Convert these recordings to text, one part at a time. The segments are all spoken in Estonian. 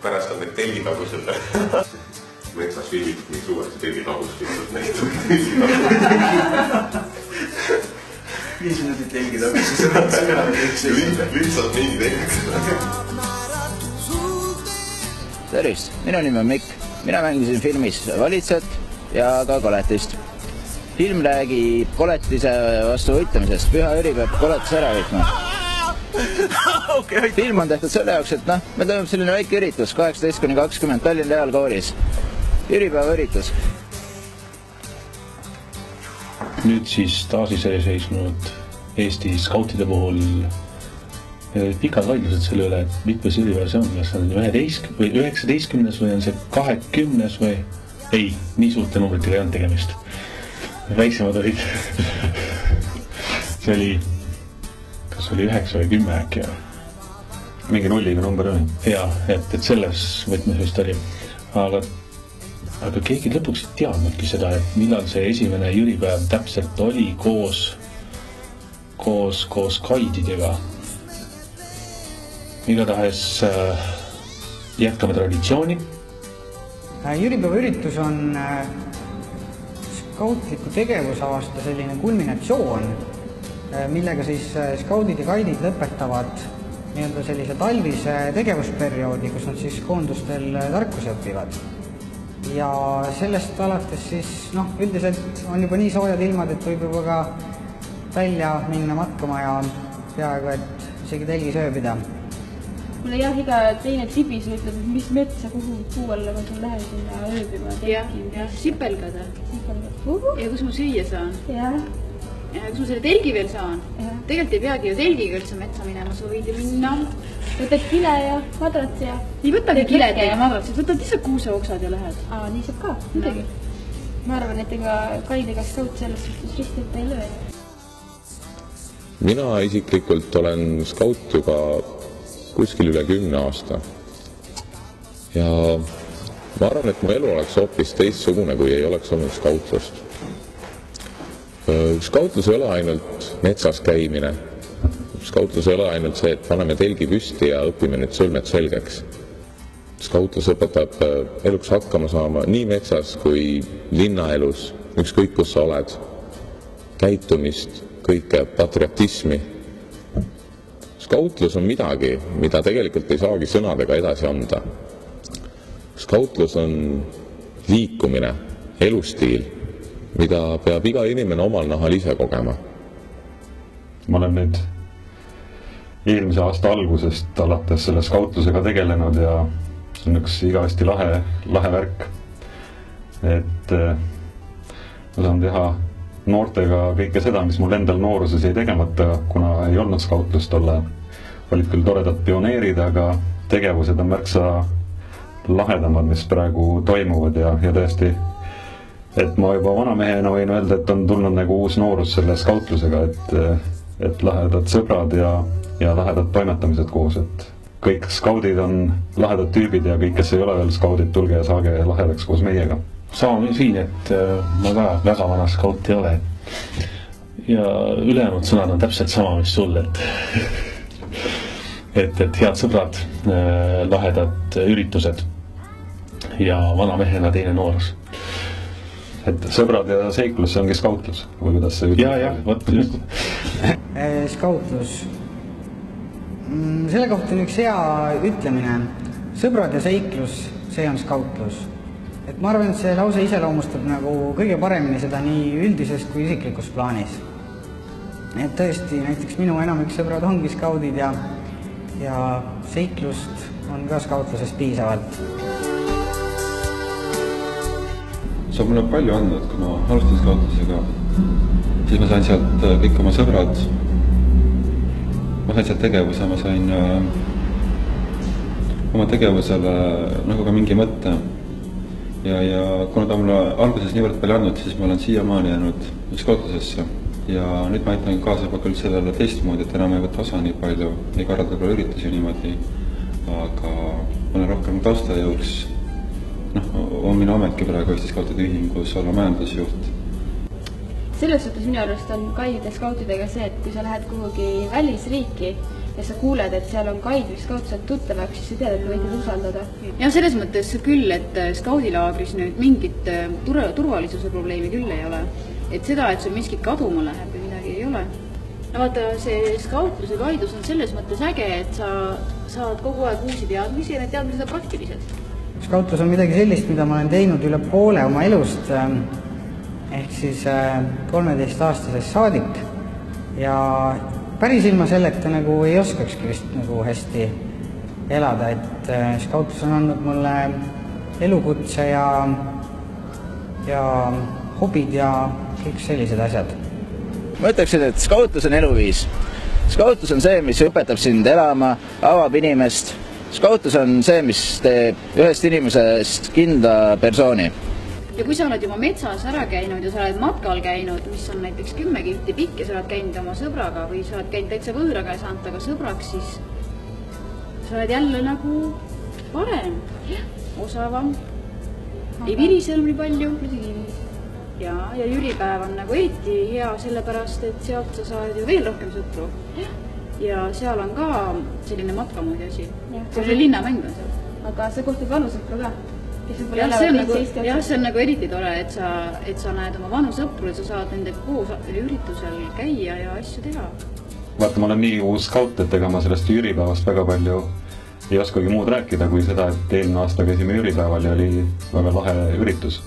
pärast on need telgitagused. Metsas filmitud nii suueks telgitagust lihtsalt neid. 5 minutit telgitagust. Lihtsalt mingi telg. Tervist, minu nimi on Mikk. Mina mängisin filmis Valitsejat ja ka Koletist. Film räägib koletise vastu võitlemisest. Püha Jüri peab koletise ära võitma. Film on tehtud selle jaoks, et meil toimub selline väike üritus 18–20 Tallinna Reaalkoolis. Jüripäeva üritus. Nüüd siis taasiseseisvunud Eesti skautide puhul pikad vaidlused selle üle, et mitmes jüripäev see on, kas on 11 või 19 või on see 20 või ei, nii suurte numbritega ei olnud tegemist. Väiksemad olid. See oli, kas oli 9 või 10 äkki? Mingi nulliga number oli. Jaa, et selles võtmes vist oli. Aga keegi lõpuks ei teadnudki seda, et millal see esimene jüripäev täpselt oli koos kaididega. Igatahes jätkame traditsiooni. Jüripäeva üritus on skautliku tegevusaasta selline kulminatsioon, millega siis skaudid ja gaidid lõpetavad sellise talvise tegevusperioodi, kus nad siis koondustel tarkusi õpivad. Ja sellest alates siis, üldiselt on juba nii soojad ilmad, et võib juba ka välja minna matkama ja peaaegu, et isegi telgis ööbida. Mulle jah, iga teine tribis ütleb, et mis metsa kuhu kuu alla ma lähen sinna ööbima. Ja sipelgada. Ja kus ma süüa saan. Ja kus ma selle telgi veel saan. Tegelikult ei peagi ju telgiga üldse metsa minema, sa võid ju minna. Võtad kile ja madratsi ja... Ei võtagi kiled ja madratsid, võtad lihtsalt kuuseoksad ja lähed. Nii saab ka, midagi. Ma arvan, et ega kaidega skaut sellest suhtes ristit ei löö. Mina isiklikult olen skaut juba kuskil üle 10 aasta. Ja ma arvan, et mu elu oleks hoopis teistsugune, kui ei oleks olnud skautlust. Skautlus ei ole ainult metsas käimine. Skautlus ei ole ainult see, et paneme telgi püsti ja õpime nüüd sõlmed selgeks. Skautlus õpetab eluks hakkama saama nii metsas kui linnaelus, ükskõik kus sa oled, käitumist, kõike patriotismi. Skautlus on midagi, mida tegelikult ei saagi sõnadega edasi anda. Skautlus on liikumine, elustiil, mida peab iga inimene omal nahal ise kogema. Ma olen nüüd eelmise aasta algusest alates selle skautlusega tegelenud ja see on üks igavesti lahe värk. Et ma saan teha noortega kõike seda, mis mul endal nooruses jäi tegemata, kuna ei olnud skautlust olla. Olid küll toredad pioneerid, aga tegevused on märksa lahedamad, mis praegu toimuvad ja tõesti, et ma juba vanamehena võin öelda, et on tulnud nagu uus noorus selle skautlusega, et lahedad sõbrad ja lahedad toimetamised koos, et kõik skaudid on lahedad tüübid ja kõik, kes ei ole veel skaudid, tulge ja saage lahedaks koos meiega. Sama siin, et ma ka väga vana skaut ei ole ja ülejäänud sõnad on täpselt sama, mis sul, et head sõbrad, lahedad üritused ja vana mehena teine noorus. Et sõbrad ja seiklus, see ongi skautlus, või kuidas see ütleb? Ja, võt just. Skautlus. Selle kohta on üks hea ütlemine. Sõbrad ja seiklus, see on skautlus. Et ma arvan, et see lause iseloomustab nagu kõige paremini seda nii üldises kui isiklikus plaanis. Et tõesti, näiteks minu enamik sõbrad ongi skaudid ja seiklust on ka skautlusest piisavalt. See on mulle palju andnud, kui ma alustan skautlusega. Siis ma sain sealt kõik oma sõbrad. Ma sain sealt tegevuse, ma sain oma tegevusele nagu ka mingi mõtte. Ja kuna ta mulle alguses niivõrd palju andnud, siis ma olen siiamaani jäänud skautlusesse. Ja nüüd ma aitan kaasa juba küll sellele teistmoodi, et enam ei võtta osa nii palju, ei korralda küll üritusi niimoodi, aga ma olen rohkem taustajõuks. On minu ametki praegu Eesti Skautide Ühingus olla majandusjuht. Selles suhtes minu arust on kaidide skautidega see, et kui sa lähed kuhugi välisriiki, ja sa kuuled, et seal on gaid, mis skautselt tuttavaks, siis sa tead, et võid usaldada. Ja selles mõttes küll, et skaudilaagris nüüd mingit turvalisuse probleemi küll ei ole. Et seda, et sul miskit kaduma läheb või midagi ei ole. No vaata, see skautluse gaidus on selles mõttes äge, et sa saad kogu aeg uusi teadmisi ja need teadmised on praktilised. Skautlus on midagi sellist, mida ma olen teinud üle poole oma elust, ehk siis 13-aastasest saadik. Ja päris ilma selleta nagu ei oskakski vist nagu hästi elada, et skautlus on andnud mulle elukutse ja hobid ja kõik sellised asjad. Ma ütleksin, et skautlus on eluviis. Skautlus on see, mis õpetab sind elama, avab inimest. Skautlus on see, mis teeb ühest inimesest kindla persooni. Ja kui sa oled juba metsas ära käinud ja sa oled matkal käinud, mis on näiteks 10 kilti pikk ja sa oled käinud oma sõbraga või sa oled käinud täitsa võõraga ja saanud taga sõbraks, siis sa oled jälle nagu parem, osavam, ei virise nii palju. Ja jüripäev on nagu eriti hea sellepärast, et sealt sa saad ju veel rohkem sõpru. Ja seal on ka selline matkamoodi asi. See on linnamäng on seal. Aga sa kohtud vanusõpru ka? See on nagu eriti tore, et sa näed oma vanu sõpru ja sa saad nende koos üritusel käia ja asju teha. Vaata, ma olen nii uus skaut, et ega ma sellest jüripäevast väga palju ei oskagi muud rääkida kui seda, et eelmine aasta käisime jüripäeval ja oli väga lahe üritus.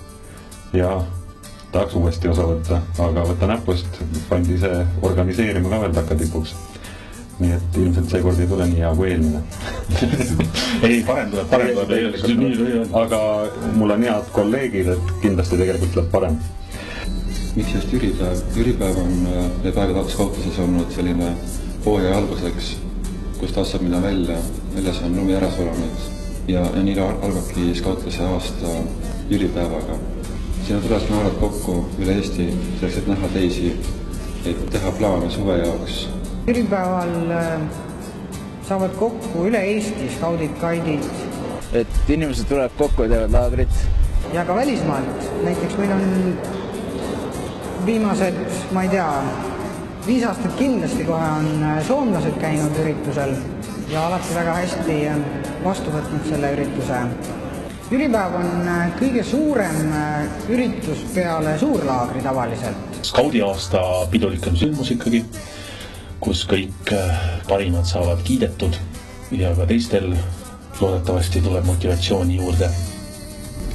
Ja tahaks uuesti osa võtta, aga võtta näpust, pandi ise organiseerima ka veel takatipuks. Nii et ilmselt seekord ei tule nii hea kui eelmine. Ei, parem tuleb. Aga mul on head kolleegid, et kindlasti tegelikult tuleb parem. Miks just jüripäev? Jüripäev on need aega skautluses olnud selline hooaja alguseks, kus tassab mida väljas on lumi ära sulanud ja nii algabki skautluse aasta jüripäevaga. Siin on tulles noored kokku üle Eesti, selleks et näha teisi, et teha plaane suve jaoks. Jüripäeval saavad kokku üle Eesti skaudid, gaidid. Et inimesed tuleb kokku ja teevad laagrit. Ja ka välismaalt. Näiteks meil on viimased, ma ei tea, 5 aastat kindlasti kohe on soomlased käinud üritusel ja alati väga hästi vastu võtnud selle ürituse. Jüripäev on kõige suurem üritus peale suurlaagri tavaliselt. Skaudi aasta pidulikem sündmus ikkagi, kus kõik parimad saavad kiidetud ja ka teistel loodetavasti tuleb motivatsiooni juurde.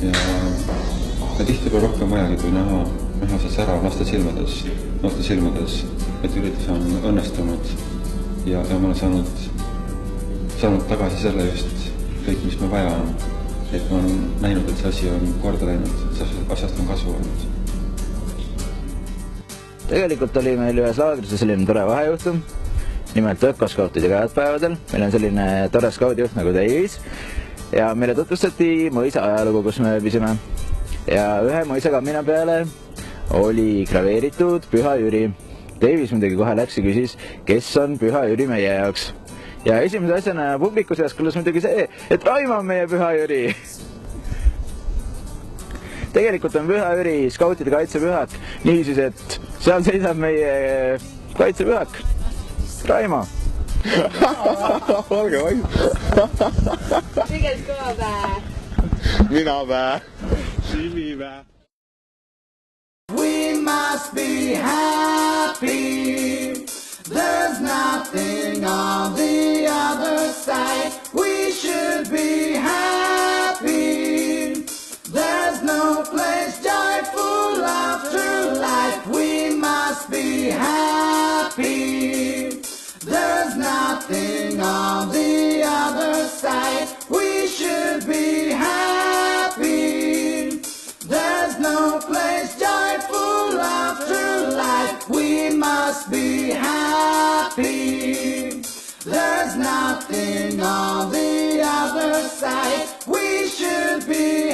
Ja tihti pole rohkem vajagi, kui näha see sära noorte silmades, et üritus on õnnestunud ja ma olen saanud tagasi selle just kõik, mis me vaja on. Et ma olen näinud, et see asi on korda läinud, et asjast on kasu olnud. Tegelikult oli meil ühes laagris selline tore vahejuhtum, nimelt ökoskautide käedpäevadel. Meil on selline tore skaudjuht nagu Davis ja meile tutvustati mõisa ajalugu, kus me ööbisime. Ja ühe mõisa kammina peale oli graveeritud Püha Jüri. Davis muidugi kohe läks ja küsis, kes on Püha Jüri meie jaoks. Ja esimese asjana publiku seas kõlas muidugi see, et Raimo on meie Püha Jüri. Tegelikult on Püha Jüri skautide kaitsepühak, niisiis, et seal seisab meie kaitsepühak, Raimo. Olge vaid. Tegelikult ka pää. Mina pää. Simi pää. We must be happy. There's nothing on the other side. We should be happy. There's no place joyful after life. We must be happy. There's nothing on the other side. We should be happy. There's no place joyful after life. We must be happy. There's nothing on the other side. We should be